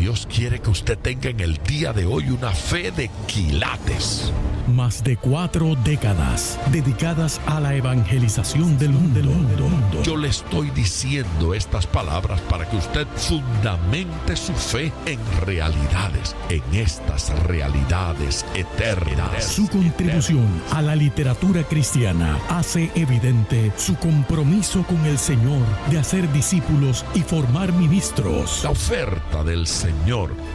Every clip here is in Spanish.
Dios quiere que usted tenga en el día de hoy una fe de quilates. Más de 4 décadas dedicadas a la evangelización del mundo. Yo le estoy diciendo estas palabras para que usted fundamente su fe en realidades, en estas realidades eternas. Su contribución a la literatura cristiana hace evidente su compromiso con el Señor de hacer discípulos y formar ministros. La oferta del Señor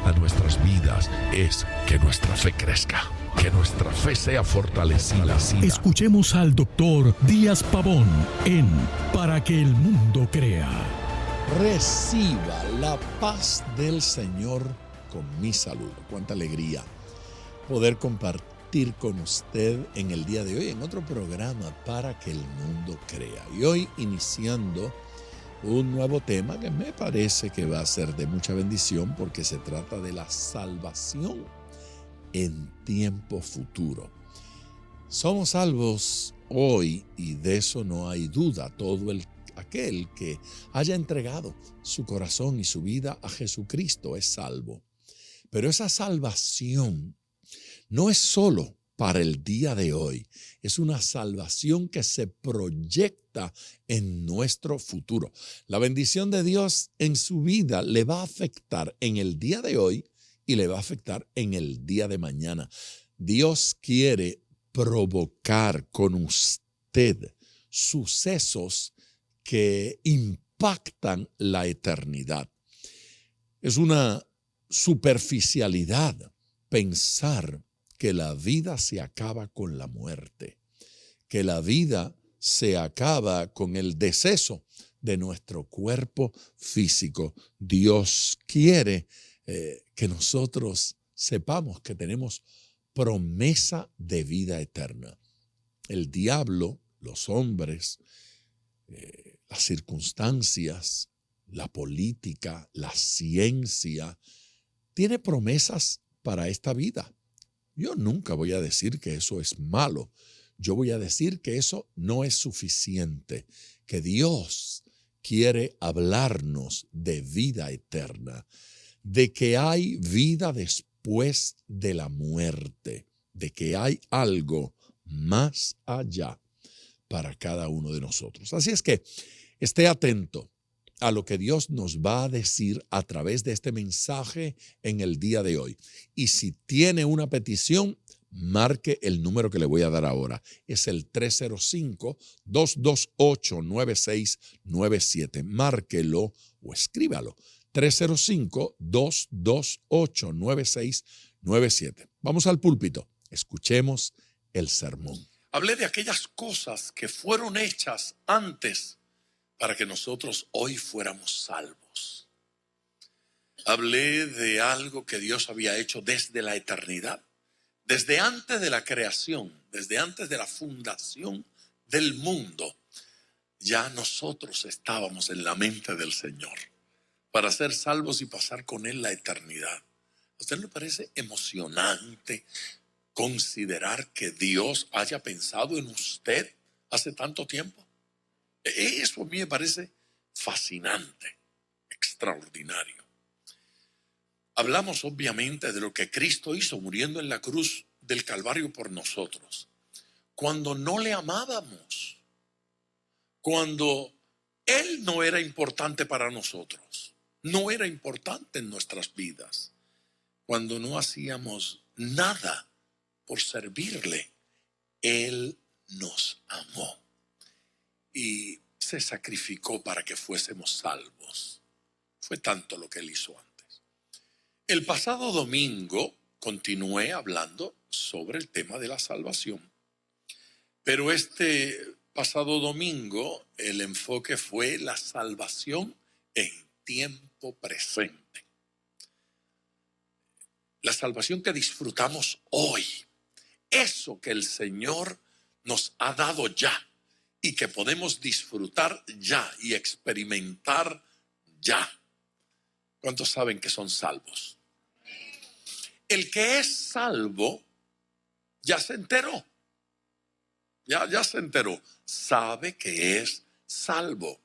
a nuestras vidas es que nuestra fe crezca, que nuestra fe sea fortalecida. Escuchemos al doctor Díaz Pavón en Para que el mundo crea. Reciba la paz del Señor con mi salud. Cuánta alegría poder compartir con usted en el día de hoy en otro programa Para que el mundo crea. Y hoy iniciando un nuevo tema que me parece que va a ser de mucha bendición porque se trata de la salvación en tiempo futuro. Somos salvos hoy y de eso no hay duda. Todo aquel que haya entregado su corazón y su vida a Jesucristo es salvo. Pero esa salvación no es solo para el día de hoy, es una salvación que se proyecta en nuestro futuro. La bendición de Dios en su vida le va a afectar en el día de hoy y le va a afectar en el día de mañana. Dios quiere provocar con usted sucesos que impactan la eternidad. Es una superficialidad pensar que la vida se acaba con la muerte, que la vida se acaba con el deceso de nuestro cuerpo físico. Dios quiere que nosotros sepamos que tenemos promesa de vida eterna. El diablo, los hombres, las circunstancias, la política, la ciencia, tiene promesas para esta vida. Yo nunca voy a decir que eso es malo. Yo voy a decir que eso no es suficiente, que Dios quiere hablarnos de vida eterna, de que hay vida después de la muerte, de que hay algo más allá para cada uno de nosotros. Así es que esté atento a lo que Dios nos va a decir a través de este mensaje en el día de hoy. Y si tiene una petición, marque el número que le voy a dar ahora. Es el 305-228-9697. Márquelo o escríbalo. 305-228-9697. Vamos al púlpito. Escuchemos el sermón. Hablé de aquellas cosas que fueron hechas antes para que nosotros hoy fuéramos salvos. Hablé de algo que Dios había hecho desde la eternidad, desde antes de la creación, desde antes de la fundación del mundo. Ya nosotros estábamos en la mente del Señor para ser salvos y pasar con Él la eternidad. ¿A usted le parece emocionante considerar que Dios haya pensado en usted hace tanto tiempo? Eso a mí me parece fascinante, extraordinario. Hablamos obviamente de lo que Cristo hizo muriendo en la cruz del Calvario por nosotros. Cuando no le amábamos, cuando Él no era importante para nosotros, no era importante en nuestras vidas, cuando no hacíamos nada por servirle, Él nos amó y se sacrificó para que fuésemos salvos. Fue tanto lo que Él hizo antes. El pasado domingo continué hablando sobre el tema de la salvación, pero este pasado domingo el enfoque fue la salvación en tiempo presente. La salvación que disfrutamos hoy, eso que el Señor nos ha dado ya y que podemos disfrutar ya y experimentar ya. ¿Cuántos saben que son salvos? El que es salvo ya se enteró. Ya se enteró. Sabe que es salvo.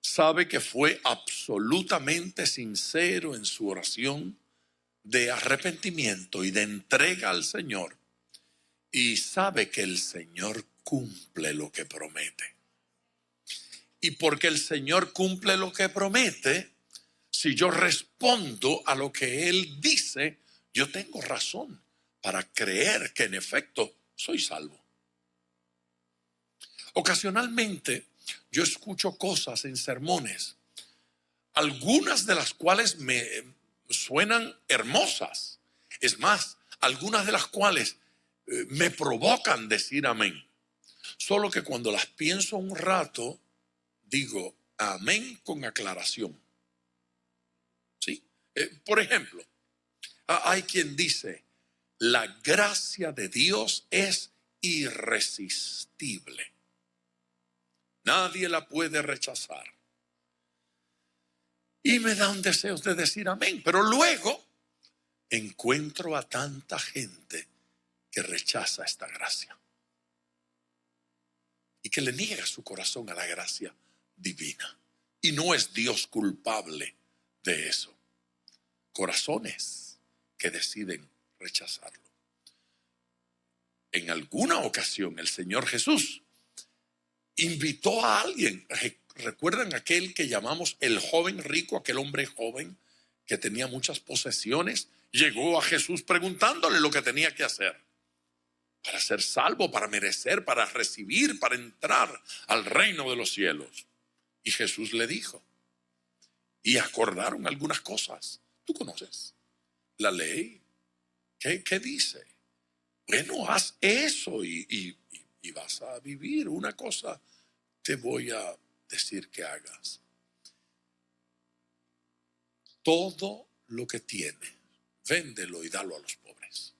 sabe que fue absolutamente sincero en su oración de arrepentimiento y de entrega al Señor, y sabe que el Señor cumple lo que promete. Y porque el Señor cumple lo que promete, si yo respondo a lo que Él dice, yo tengo razón para creer que en efecto soy salvo. Ocasionalmente yo escucho cosas en sermones, algunas de las cuales me suenan hermosas. Es más, algunas de las cuales me provocan decir amén. Solo que cuando las pienso un rato, digo amén con aclaración. ¿Sí? Por ejemplo, hay quien dice, la gracia de Dios es irresistible. Nadie la puede rechazar. Y me da un deseo de decir amén. Pero luego encuentro a tanta gente que rechaza esta gracia y que le niega su corazón a la gracia divina. Y no es Dios culpable de eso. Corazones que deciden rechazarlo. En alguna ocasión el Señor Jesús invitó a alguien. ¿Recuerdan aquel que llamamos el joven rico, aquel hombre joven que tenía muchas posesiones? Llegó a Jesús preguntándole lo que tenía que hacer para ser salvo, para merecer, para recibir, para entrar al reino de los cielos. Y Jesús le dijo, y acordaron algunas cosas. ¿Tú conoces la ley? ¿Qué dice? Bueno, haz eso y vas a vivir. Una cosa te voy a decir que hagas. Todo lo que tienes, véndelo y dalo a los pobres.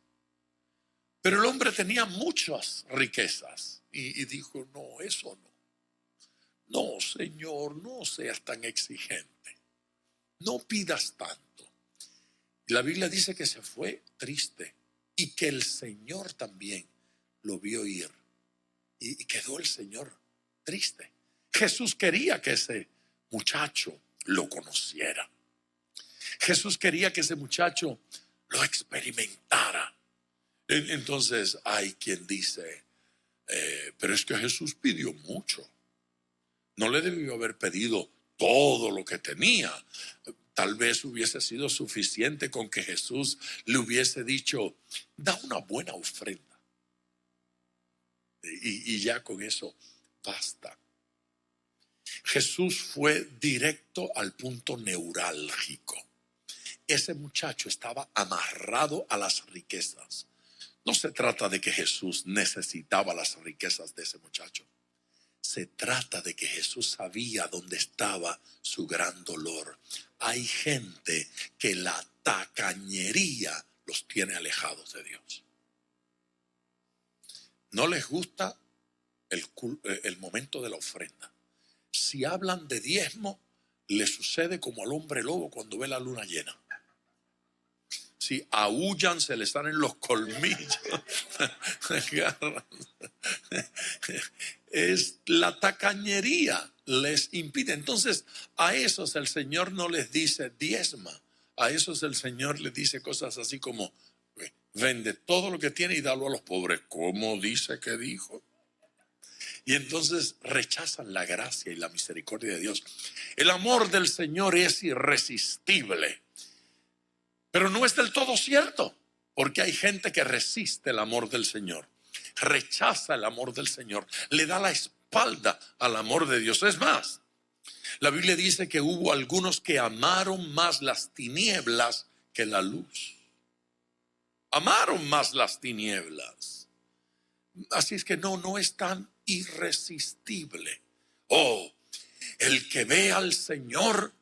Pero el hombre tenía muchas riquezas y dijo, no, eso no. No, Señor, no seas tan exigente. No pidas tanto. Y la Biblia dice que se fue triste y que el Señor también lo vio ir. Y quedó el Señor triste. Jesús quería que ese muchacho lo conociera. Jesús quería que ese muchacho lo experimentara. Entonces hay quien dice, pero es que Jesús pidió mucho. No le debió haber pedido todo lo que tenía. Tal vez hubiese sido suficiente con que Jesús le hubiese dicho, da una buena ofrenda. Y ya con eso basta. Jesús fue directo al punto neurálgico. Ese muchacho estaba amarrado a las riquezas. No se trata de que Jesús necesitaba las riquezas de ese muchacho. Se trata de que Jesús sabía dónde estaba su gran dolor. Hay gente que la tacañería los tiene alejados de Dios. No les gusta el momento de la ofrenda. Si hablan de diezmo, le sucede como al hombre lobo cuando ve la luna llena. Si aúllan, se les salen los colmillos. Es la tacañería les impide. Entonces a esos el Señor no les dice diezma. A esos el Señor les dice cosas así como vende todo lo que tiene y dalo a los pobres. ¿Cómo dice que dijo? Y entonces rechazan la gracia y la misericordia de Dios. El amor del Señor es irresistible. Pero no es del todo cierto, porque hay gente que resiste el amor del Señor, rechaza el amor del Señor, le da la espalda al amor de Dios. Es más, la Biblia dice que hubo algunos que amaron más las tinieblas que la luz. Amaron más las tinieblas. Así es que no es tan irresistible. Oh, el que ve al Señor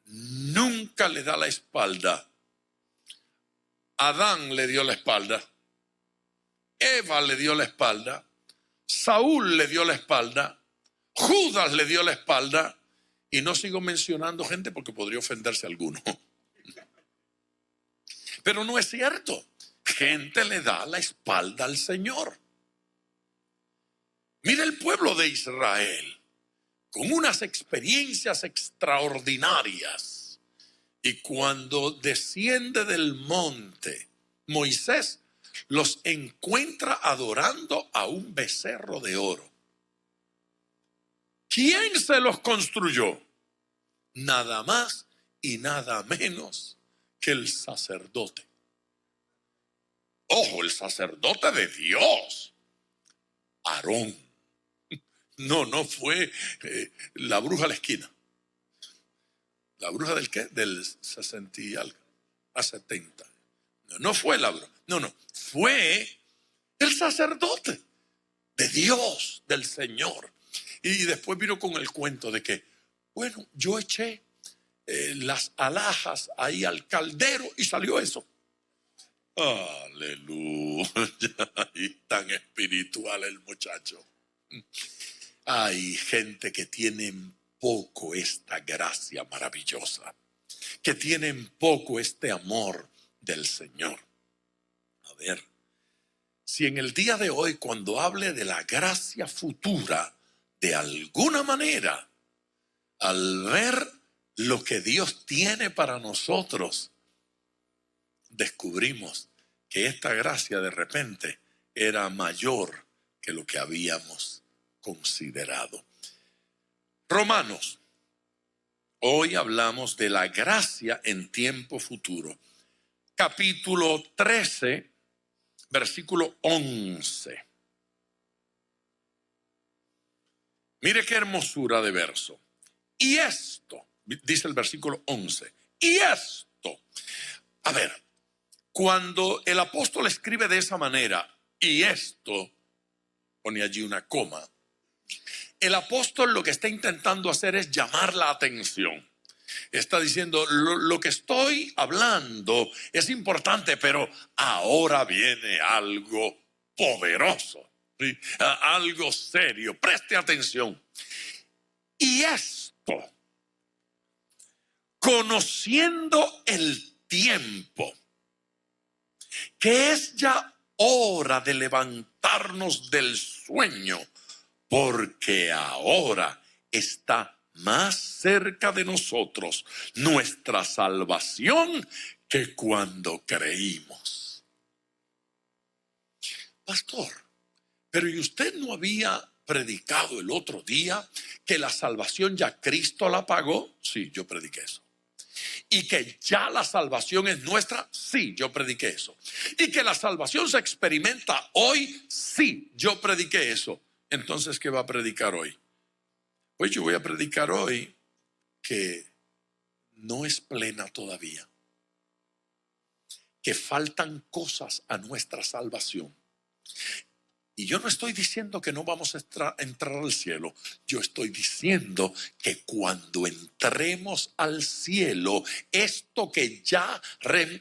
nunca le da la espalda. Adán le dio la espalda. Eva le dio la espalda. Saúl le dio la espalda. Judas le dio la espalda. Y no sigo mencionando gente porque podría ofenderse alguno. Pero no es cierto. Gente le da la espalda al Señor. Mira el pueblo de Israel. con unas experiencias extraordinarias. Y cuando desciende del monte, Moisés los encuentra adorando a un becerro de oro. ¿Quién se los construyó? Nada más y nada menos que el sacerdote. Ojo, el sacerdote de Dios, Aarón. No fue la bruja de la esquina. ¿La bruja del qué? Del 60 y algo, a 70. No fue la bruja. No. Fue el sacerdote de Dios, del Señor. Y después vino con el cuento de que, bueno, yo eché las alhajas ahí al caldero y salió eso. Aleluya. Y tan espiritual el muchacho. Hay gente que tienen poco esta gracia maravillosa, que tienen poco este amor del Señor. A ver, si en el día de hoy, cuando hable de la gracia futura, de alguna manera, al ver lo que Dios tiene para nosotros, descubrimos que esta gracia de repente era mayor que lo que habíamos considerado. Romanos, hoy hablamos de la gracia en tiempo futuro. Capítulo 13, versículo 11. Mire qué hermosura de verso. Y esto, dice el versículo 11, y esto. A ver, cuando el apóstol escribe de esa manera, y esto, pone allí una coma, el apóstol lo que está intentando hacer es llamar la atención. Está diciendo, lo que estoy hablando es importante, pero ahora viene algo poderoso, ¿sí? Algo serio. Preste atención. Y esto, conociendo el tiempo, que es ya hora de levantarnos del sueño, porque ahora está más cerca de nosotros nuestra salvación que cuando creímos. Pastor, pero ¿y usted no había predicado el otro día que la salvación ya Cristo la pagó? Sí, yo prediqué eso. ¿Y que ya la salvación es nuestra? Sí, yo prediqué eso. ¿Y que la salvación se experimenta hoy? Sí, yo prediqué eso. Entonces, ¿qué va a predicar hoy? Pues yo voy a predicar hoy que no es plena todavía, que faltan cosas a nuestra salvación. Y yo no estoy diciendo que no vamos a entrar al cielo. Yo estoy diciendo que cuando entremos al cielo, esto que ya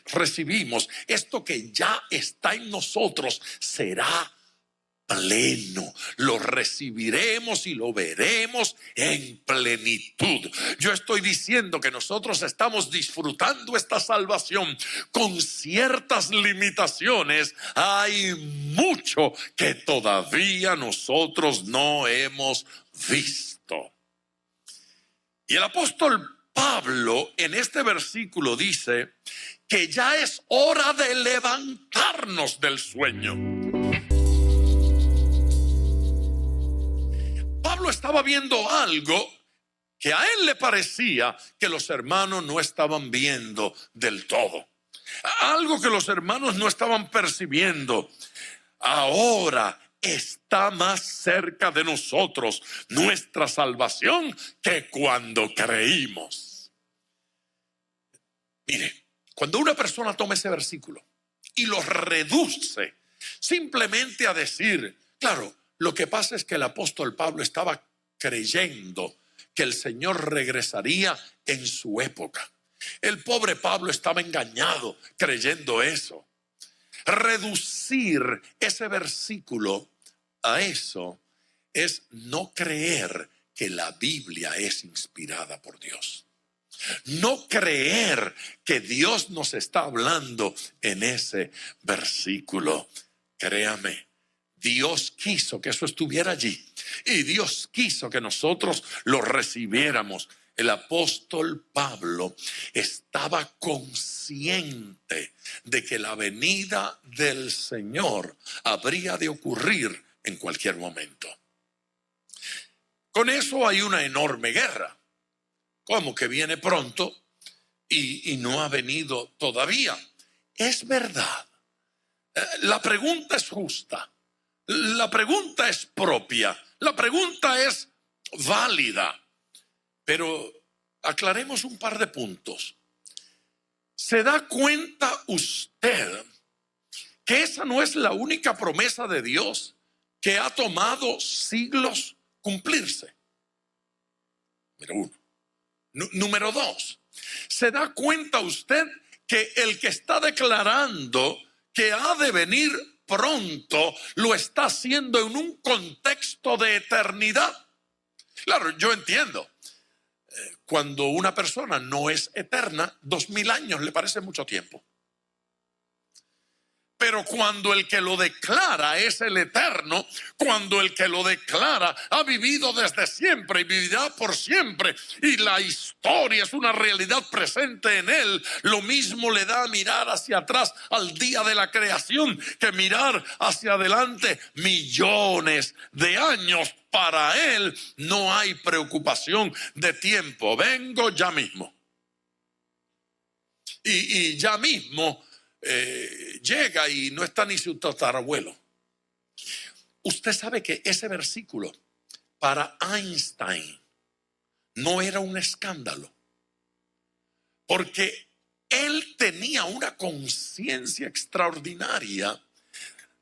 recibimos, esto que ya está en nosotros, será pleno. Lo recibiremos y lo veremos en plenitud. Yo estoy diciendo que nosotros estamos disfrutando esta salvación con ciertas limitaciones. Hay mucho que todavía nosotros no hemos visto. Y el apóstol Pablo en este versículo dice que ya es hora de levantarnos del sueño. Pablo estaba viendo algo que a él le parecía que los hermanos no estaban viendo del todo. Algo que los hermanos no estaban percibiendo. Ahora está más cerca de nosotros nuestra salvación que cuando creímos. Mire, cuando una persona toma ese versículo y lo reduce simplemente a decir, claro, lo que pasa es que el apóstol Pablo estaba creyendo que el Señor regresaría en su época. El pobre Pablo estaba engañado creyendo eso. Reducir ese versículo a eso es no creer que la Biblia es inspirada por Dios. No creer que Dios nos está hablando en ese versículo. Créame, Dios quiso que eso estuviera allí y Dios quiso que nosotros lo recibiéramos. El apóstol Pablo estaba consciente de que la venida del Señor habría de ocurrir en cualquier momento. Con eso hay una enorme guerra. ¿Cómo que viene pronto y no ha venido todavía? Es verdad. La pregunta es justa. La pregunta es propia. La pregunta es válida. Pero aclaremos un par de puntos. ¿Se da cuenta usted que esa no es la única promesa de Dios que ha tomado siglos cumplirse? Número uno. Número dos, ¿se da cuenta usted que el que está declarando que ha de venir pronto lo está haciendo en un contexto de eternidad? Claro, yo entiendo. Cuando una persona no es eterna, 2000 años le parece mucho tiempo. Pero cuando el que lo declara es el eterno, cuando el que lo declara ha vivido desde siempre y vivirá por siempre, y la historia es una realidad presente en él, lo mismo le da mirar hacia atrás al día de la creación que mirar hacia adelante millones de años. Para él no hay preocupación de tiempo. Vengo ya mismo. Y ya mismo llega y no está ni su tatarabuelo. Usted sabe que ese versículo para Einstein no era un escándalo, porque él tenía una conciencia extraordinaria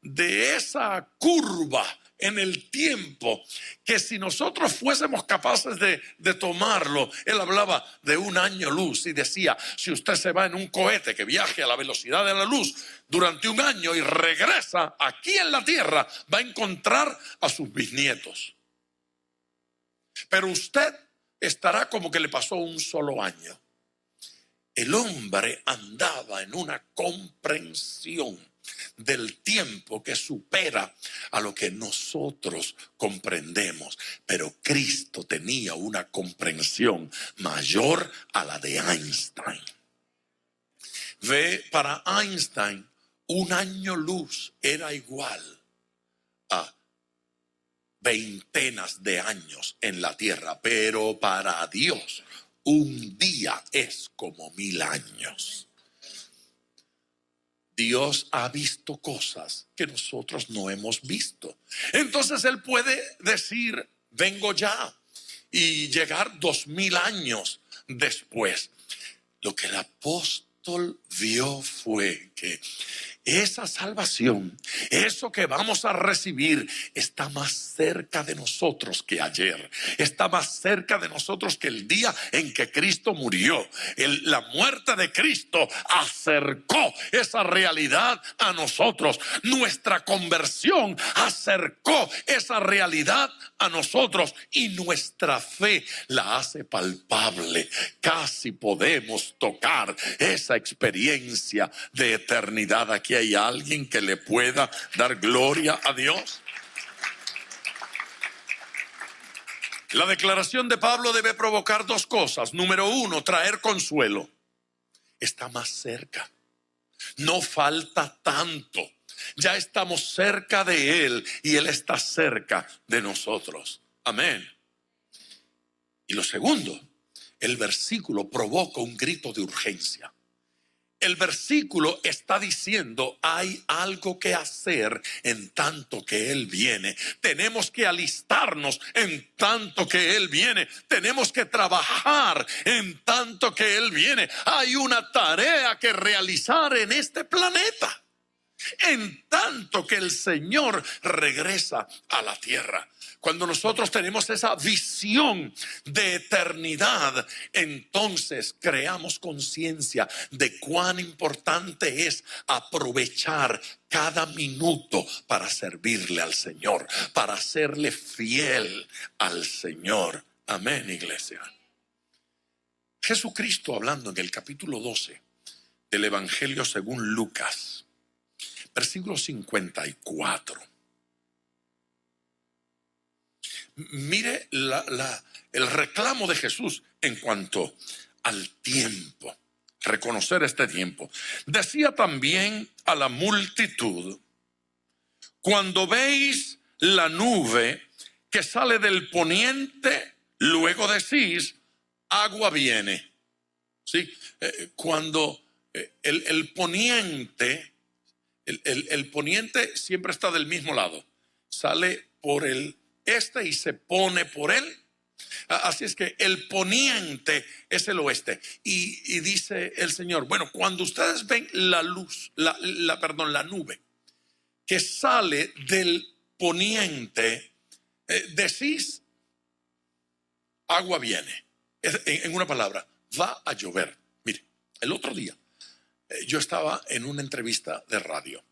de esa curva en el tiempo, que si nosotros fuésemos capaces de tomarlo, él hablaba de un año luz y decía, si usted se va en un cohete que viaje a la velocidad de la luz durante un año y regresa aquí en la tierra, va a encontrar a sus bisnietos. Pero usted estará como que le pasó un solo año. El hombre andaba en una comprensión del tiempo que supera a lo que nosotros comprendemos. Pero Cristo tenía una comprensión mayor a la de Einstein. Ve, para Einstein, un año luz era igual a veintenas de años en la tierra, pero para Dios un día es como 1000 años. Dios ha visto cosas que nosotros no hemos visto. Entonces Él puede decir, vengo ya, y llegar 2000 años después. Lo que el apóstol vio fue que esa salvación, eso que vamos a recibir, está más cerca de nosotros que ayer. Está más cerca de nosotros que el día en que Cristo murió. La muerte de Cristo acercó esa realidad a nosotros. Nuestra conversión acercó esa realidad a nosotros, y nuestra fe la hace palpable. Casi podemos tocar esa experiencia de eternidad. Aquí hay alguien que le pueda dar gloria a Dios. La declaración de Pablo debe provocar dos cosas. Número uno, traer consuelo. Está más cerca. No falta tanto. Ya estamos cerca de Él y Él está cerca de nosotros. Amén. Y lo segundo, el versículo provoca un grito de urgencia. El versículo está diciendo, hay algo que hacer en tanto que Él viene. Tenemos que alistarnos en tanto que Él viene. Tenemos que trabajar en tanto que Él viene. Hay una tarea que realizar en este planeta, en tanto que el Señor regresa a la tierra. Cuando nosotros tenemos esa visión de eternidad, entonces creamos conciencia de cuán importante es aprovechar cada minuto para servirle al Señor, para serle fiel al Señor. Amén, iglesia. Jesucristo, hablando en el capítulo 12 del Evangelio según Lucas, versículo 54. Mire el reclamo de Jesús en cuanto al tiempo, reconocer este tiempo. Decía también a la multitud: cuando veis la nube que sale del poniente, luego decís, agua viene. ¿Sí? Cuando el poniente, el poniente siempre está del mismo lado, sale por el este y se pone por él. Así es que el poniente es el oeste. Y dice el Señor, bueno, cuando ustedes ven la luz, la nube que sale del poniente, decís, agua viene. En una palabra, va a llover. Mire, el otro día yo estaba en una entrevista de radio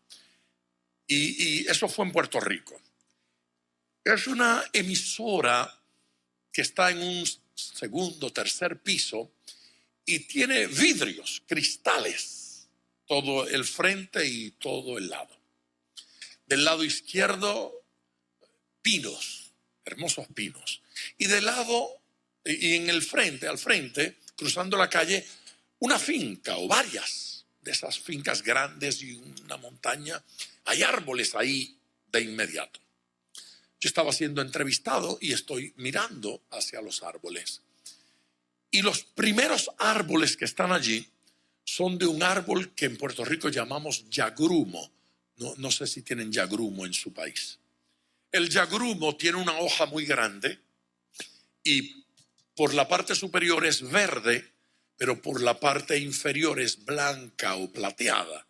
y eso fue en Puerto Rico. Es una emisora que está en un segundo, tercer piso y tiene vidrios, cristales, todo el frente y todo el lado. Del lado izquierdo, pinos, hermosos pinos. Y del lado, y en el frente, al frente, cruzando la calle, una finca o varias de esas fincas grandes y una montaña. Hay árboles ahí de inmediato. Yo estaba siendo entrevistado y estoy mirando hacia los árboles. Y los primeros árboles que están allí son de un árbol que en Puerto Rico llamamos yagrumo. No sé si tienen yagrumo en su país. El yagrumo tiene una hoja muy grande y por la parte superior es verde, pero por la parte inferior es blanca o plateada.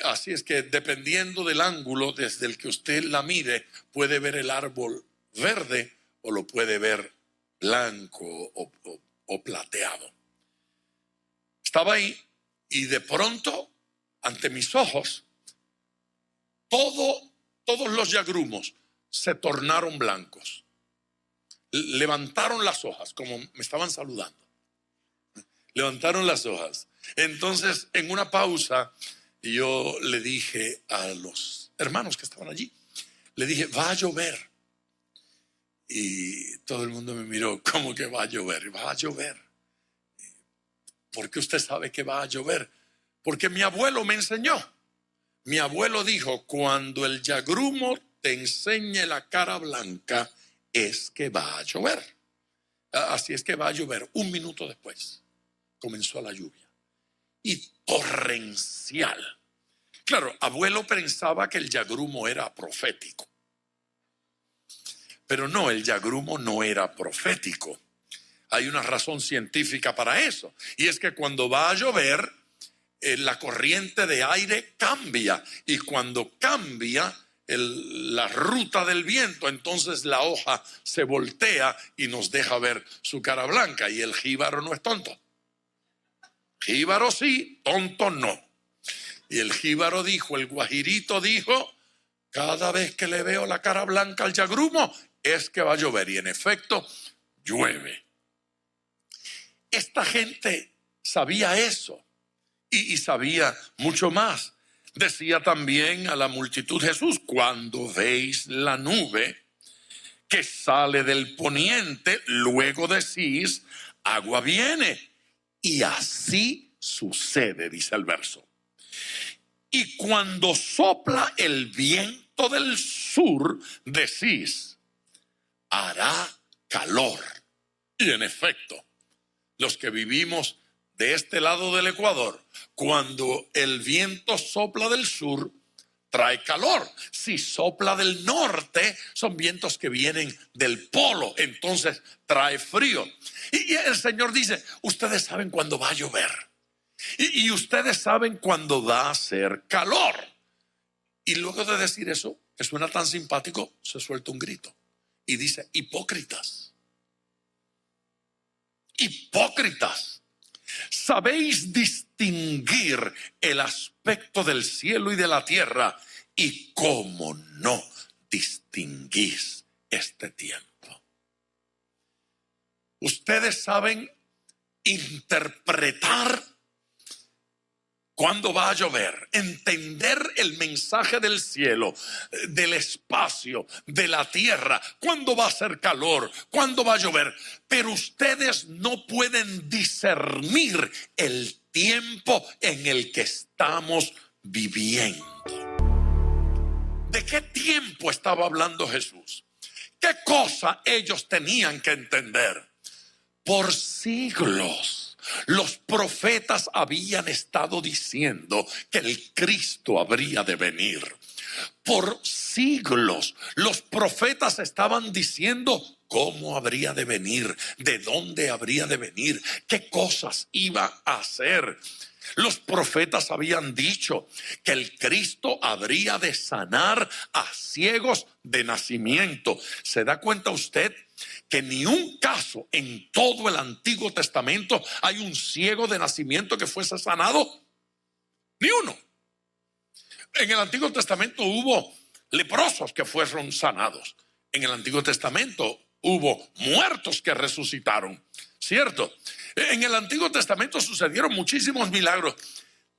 Así es que dependiendo del ángulo desde el que usted la mire, puede ver el árbol verde o lo puede ver blanco o plateado. Estaba ahí y de pronto, ante mis ojos, todos los yagrumos se tornaron blancos. Levantaron las hojas, como me estaban saludando. Levantaron las hojas. Entonces, en una pausa, yo le dije a los hermanos que estaban allí, le dije, va a llover. Y todo el mundo me miró, ¿cómo que va a llover? Va a llover. ¿Por qué usted sabe que va a llover? Porque mi abuelo me enseñó. Mi abuelo dijo, cuando el yagrumo te enseñe la cara blanca, es que va a llover. Así es que va a llover. Un minuto después comenzó la lluvia. Y torrencial. Claro, abuelo pensaba que el yagrumo era profético. Pero no, el yagrumo no era profético. Hay una razón científica para eso. Y es que cuando va a llover, la corriente de aire cambia. Y cuando cambia la ruta del viento, entonces la hoja se voltea y nos deja ver su cara blanca. Y el jíbaro no es tonto. Jíbaro sí, tonto no. Y el jíbaro dijo, el guajirito dijo, cada vez que le veo la cara blanca al yagrumo, es que va a llover. Y en efecto, llueve. Esta gente sabía eso y sabía mucho más. Decía también a la multitud Jesús, cuando veis la nube que sale del poniente, luego decís, agua viene. Y así sucede, dice el verso. Y cuando sopla el viento del sur, decís, hará calor. Y en efecto, los que vivimos de este lado del Ecuador, cuando el viento sopla del sur, trae calor. Si sopla del norte, son vientos que vienen del polo, entonces trae frío. Y el Señor dice, ustedes saben cuándo va a llover. Y ustedes saben cuándo va a hacer calor. Y luego de decir eso, que suena tan simpático, se suelta un grito. Y dice, hipócritas. Hipócritas. Sabéis distinguir el aspecto del cielo y de la tierra, y cómo no distinguís este tiempo. Ustedes saben interpretar ¿Cuándo va a llover? Entender el mensaje del cielo, del espacio, de la tierra. ¿Cuándo va a hacer calor? ¿Cuándo va a llover? Pero ustedes no pueden discernir el tiempo en el que estamos viviendo. ¿De qué tiempo estaba hablando Jesús? ¿Qué cosa ellos tenían que entender? Por siglos los profetas habían estado diciendo que el Cristo habría de venir. Por siglos los profetas estaban diciendo cómo habría de venir, de dónde habría de venir, qué cosas iba a hacer. Los profetas habían dicho que el Cristo habría de sanar a ciegos de nacimiento. ¿Se da cuenta usted que ni un caso en todo el Antiguo Testamento hay un ciego de nacimiento que fuese sanado? Ni uno. En el Antiguo Testamento hubo leprosos que fueron sanados. En el Antiguo Testamento hubo muertos que resucitaron, ¿cierto? En el Antiguo Testamento sucedieron muchísimos milagros.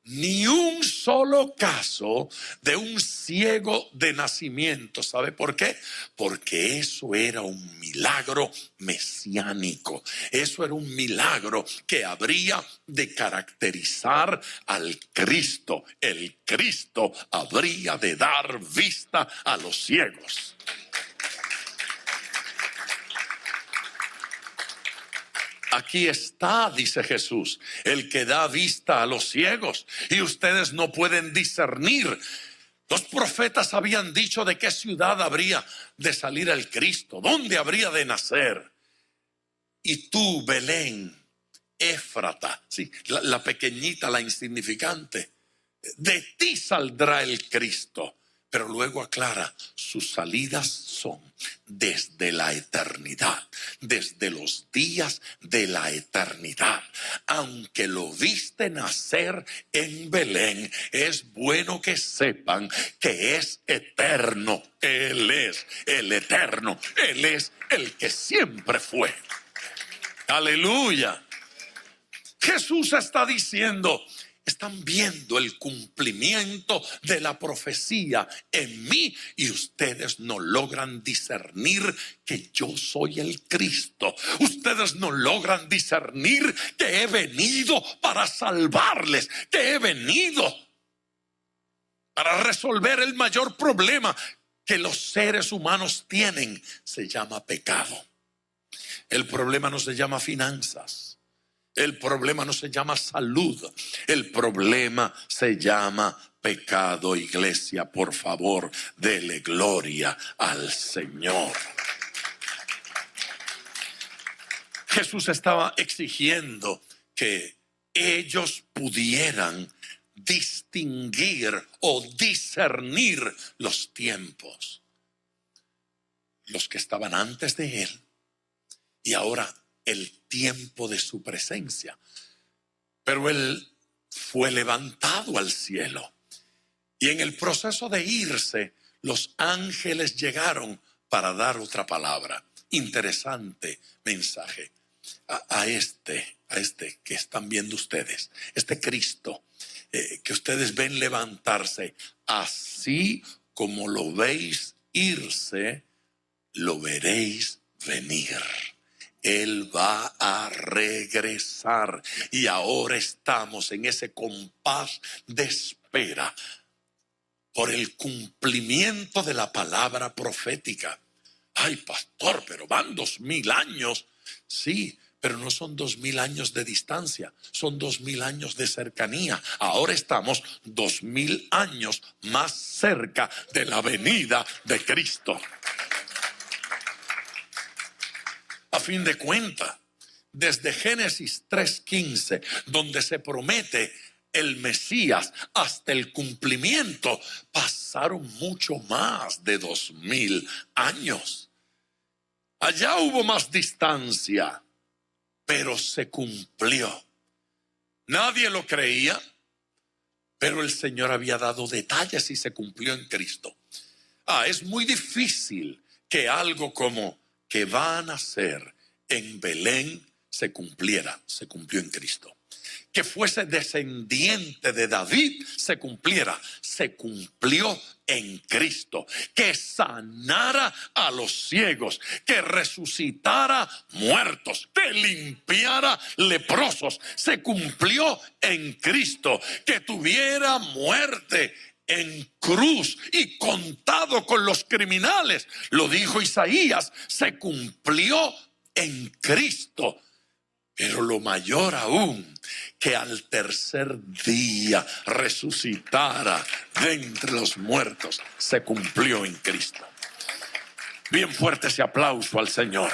Ni un solo caso de un ciego de nacimiento. ¿Sabe por qué? Porque eso era un milagro mesiánico. Eso era un milagro que habría de caracterizar al Cristo. El Cristo habría de dar vista a los ciegos. Aquí está, dice Jesús, el que da vista a los ciegos, y ustedes no pueden discernir. Los profetas habían dicho de qué ciudad habría de salir el Cristo, dónde habría de nacer. Y tú, Belén, Éfrata, sí, la pequeñita, la insignificante, de ti saldrá el Cristo. Pero luego aclara, sus salidas son desde la eternidad, desde los días de la eternidad. Aunque lo viste nacer en Belén, es bueno que sepan que es eterno. Él es el eterno, Él es el que siempre fue. Aleluya. Jesús está diciendo, están viendo el cumplimiento de la profecía en mí y ustedes no logran discernir que yo soy el Cristo. Ustedes no logran discernir que he venido para salvarles, que he venido para resolver el mayor problema que los seres humanos tienen. Se llama pecado. El problema no se llama finanzas. El problema no se llama salud, el problema se llama pecado. Iglesia, por favor, dele gloria al Señor. Jesús estaba exigiendo que ellos pudieran distinguir o discernir los tiempos. Los que estaban antes de Él y ahora el tiempo de su presencia. Pero Él fue levantado al cielo y en el proceso de irse los ángeles llegaron para dar otra palabra. Interesante mensaje a este que están viendo ustedes, este Cristo que ustedes ven levantarse. Así como lo veis irse, lo veréis venir. Él va a regresar y ahora estamos en ese compás de espera por el cumplimiento de la palabra profética. Ay, pastor, pero van 2000 años. Sí, pero no son 2000 años de distancia, son 2000 años de cercanía. Ahora estamos 2000 años más cerca de la venida de Cristo. A fin de cuentas, desde Génesis 3:15, donde se promete el Mesías, hasta el cumplimiento, pasaron mucho más de 2000 años. Allá hubo más distancia, pero se cumplió. Nadie lo creía, pero el Señor había dado detalles y se cumplió en Cristo. Es muy difícil que algo como que va a nacer en Belén se cumpliera. Se cumplió en Cristo. que fuese descendiente de David se cumpliera. Se cumplió en Cristo. Que sanara a los ciegos, que resucitara muertos, que limpiara leprosos. Se cumplió en Cristo. Que tuviera muerte en cruz y contado con los criminales. Lo dijo Isaías, se cumplió en Cristo. Pero lo mayor aún, que al tercer día resucitara de entre los muertos, se cumplió en Cristo. Bien fuerte ese aplauso al Señor.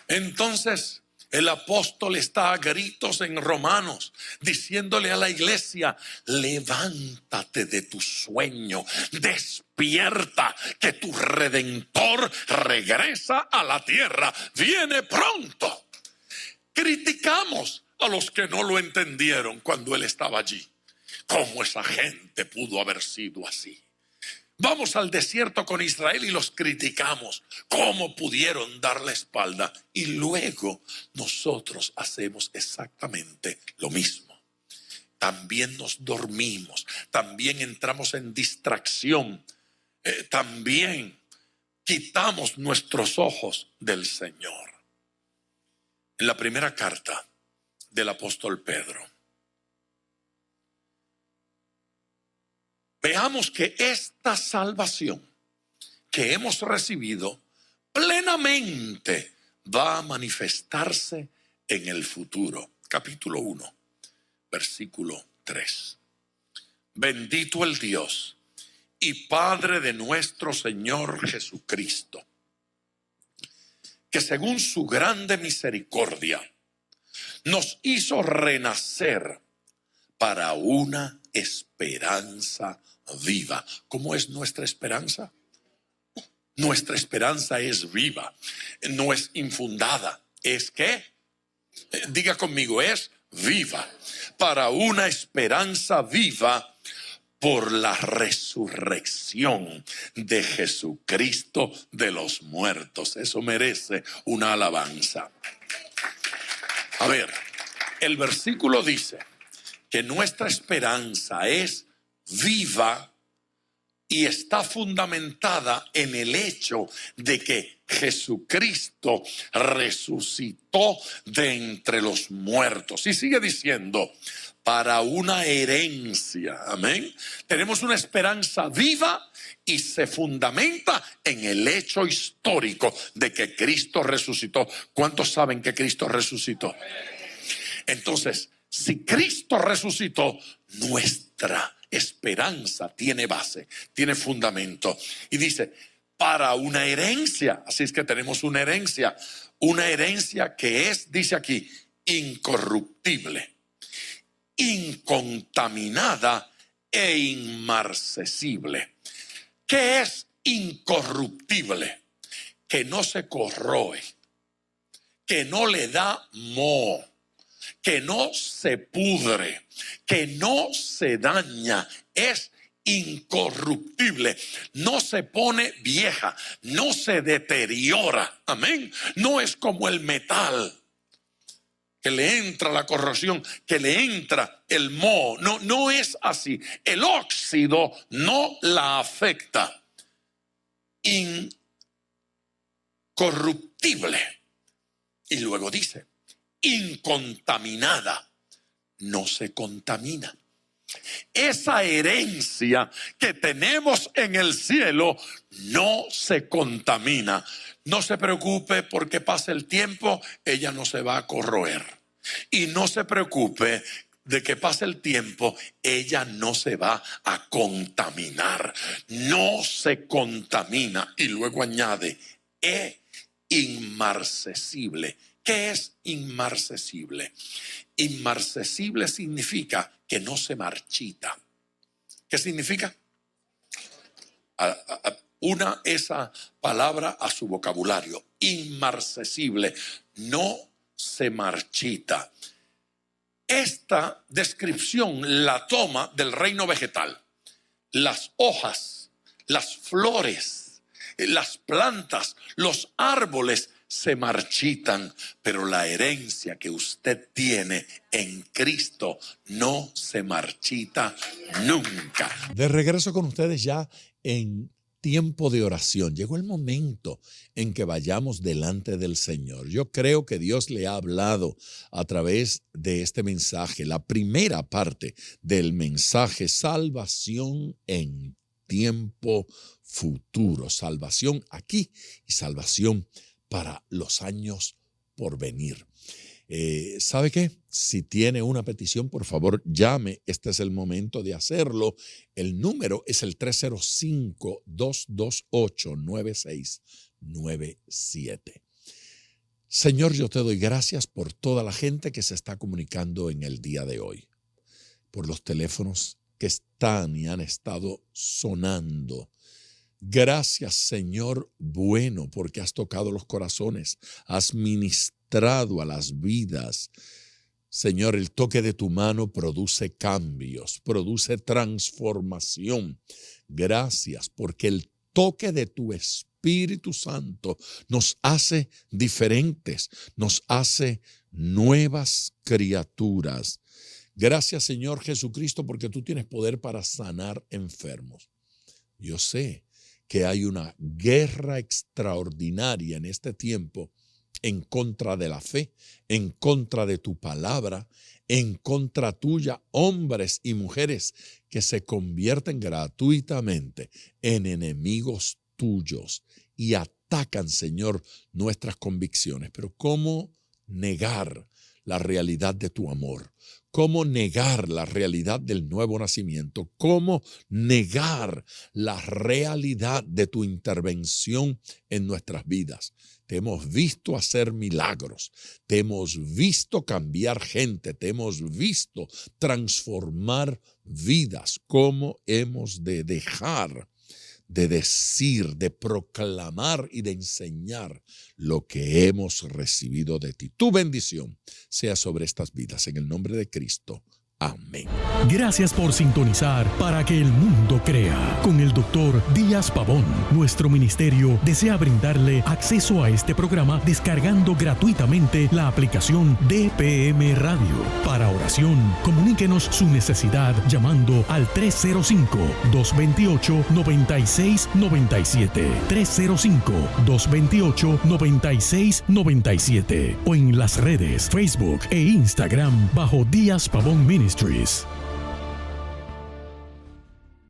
Entonces, el apóstol está a gritos en Romanos, diciéndole a la iglesia: levántate de tu sueño, despierta, que tu Redentor regresa a la tierra, viene pronto. Criticamos a los que no lo entendieron cuando él estaba allí. ¿Cómo esa gente pudo haber sido así? Vamos al desierto con Israel y los criticamos. ¿Cómo pudieron dar la espalda? Y luego nosotros hacemos exactamente lo mismo. También nos dormimos, también entramos en distracción, también quitamos nuestros ojos del Señor. En la primera carta del apóstol Pedro, veamos que esta salvación que hemos recibido plenamente va a manifestarse en el futuro. Capítulo 1, versículo 3. Bendito el Dios y Padre de nuestro Señor Jesucristo, que según su grande misericordia nos hizo renacer para una esperanza viva. ¿Cómo es nuestra esperanza? Nuestra esperanza es viva, no es infundada. ¿Es qué? Diga conmigo, es viva. Para una esperanza viva por la resurrección de Jesucristo de los muertos. Eso merece una alabanza. A ver, el versículo dice que nuestra esperanza es viva y está fundamentada en el hecho de que Jesucristo resucitó de entre los muertos. Y sigue diciendo, para una herencia. Amén. Tenemos una esperanza viva y se fundamenta en el hecho histórico de que Cristo resucitó. ¿Cuántos saben que Cristo resucitó? Entonces, si Cristo resucitó, nuestra esperanza tiene base, tiene fundamento. Y dice, para una herencia. Así es que tenemos una herencia que es, dice aquí, incorruptible, incontaminada e inmarcesible. ¿Qué es incorruptible? Que no se corroe, que no le da moho, que no se pudre, que no se daña. Es incorruptible, no se pone vieja, no se deteriora. Amén. No es como el metal, que le entra la corrosión, que le entra el moho. No es así. El óxido no la afecta. Incorruptible. Y luego dice, incontaminada. No se contamina. Esa herencia que tenemos en el cielo no se contamina. No se preocupe porque pase el tiempo, ella no se va a corroer. Y no se preocupe de que pase el tiempo, ella no se va a contaminar. No se contamina. Y luego añade, es inmarcesible. ¿Qué es inmarcesible? Inmarcesible significa que no se marchita. ¿Qué significa? Una esa palabra a su vocabulario. Inmarcesible, no se marchita. Esta descripción la toma del reino vegetal. Las hojas, las flores, las plantas, los árboles se marchitan, pero la herencia que usted tiene en Cristo no se marchita nunca. De regreso con ustedes ya en tiempo de oración. Llegó el momento en que vayamos delante del Señor. Yo creo que Dios le ha hablado a través de este mensaje, la primera parte del mensaje, salvación en tiempo futuro, salvación aquí y salvación para los años por venir. ¿Sabe qué? Si tiene una petición, por favor, llame. Este es el momento de hacerlo. El número es el 305-228-9697. Señor, yo te doy gracias por toda la gente que se está comunicando en el día de hoy, por los teléfonos que están y han estado sonando. Gracias, Señor bueno, porque has tocado los corazones, has ministrado a las vidas. Señor, el toque de tu mano produce cambios, produce transformación. Gracias, porque el toque de tu Espíritu Santo nos hace diferentes, nos hace nuevas criaturas. Gracias, Señor Jesucristo, porque tú tienes poder para sanar enfermos. Yo sé que hay una guerra extraordinaria en este tiempo en contra de la fe, en contra de tu palabra, en contra tuya, hombres y mujeres que se convierten gratuitamente en enemigos tuyos y atacan, Señor, nuestras convicciones. Pero ¿cómo negar la realidad de tu amor? ¿Cómo negar la realidad del nuevo nacimiento? ¿Cómo negar la realidad de tu intervención en nuestras vidas? Te hemos visto hacer milagros, te hemos visto cambiar gente, te hemos visto transformar vidas. ¿Cómo hemos de dejar de decir, de proclamar y de enseñar lo que hemos recibido de ti? Tu bendición sea sobre estas vidas, en el nombre de Cristo. Amén. Gracias por sintonizar Para que el Mundo Crea con el Dr. Díaz Pavón. Nuestro ministerio desea brindarle acceso a este programa descargando gratuitamente la aplicación DPM Radio. Para oración, comuníquenos su necesidad llamando al 305-228-9697. 305-228-9697 o en las redes Facebook e Instagram bajo Díaz Pavón Ministries.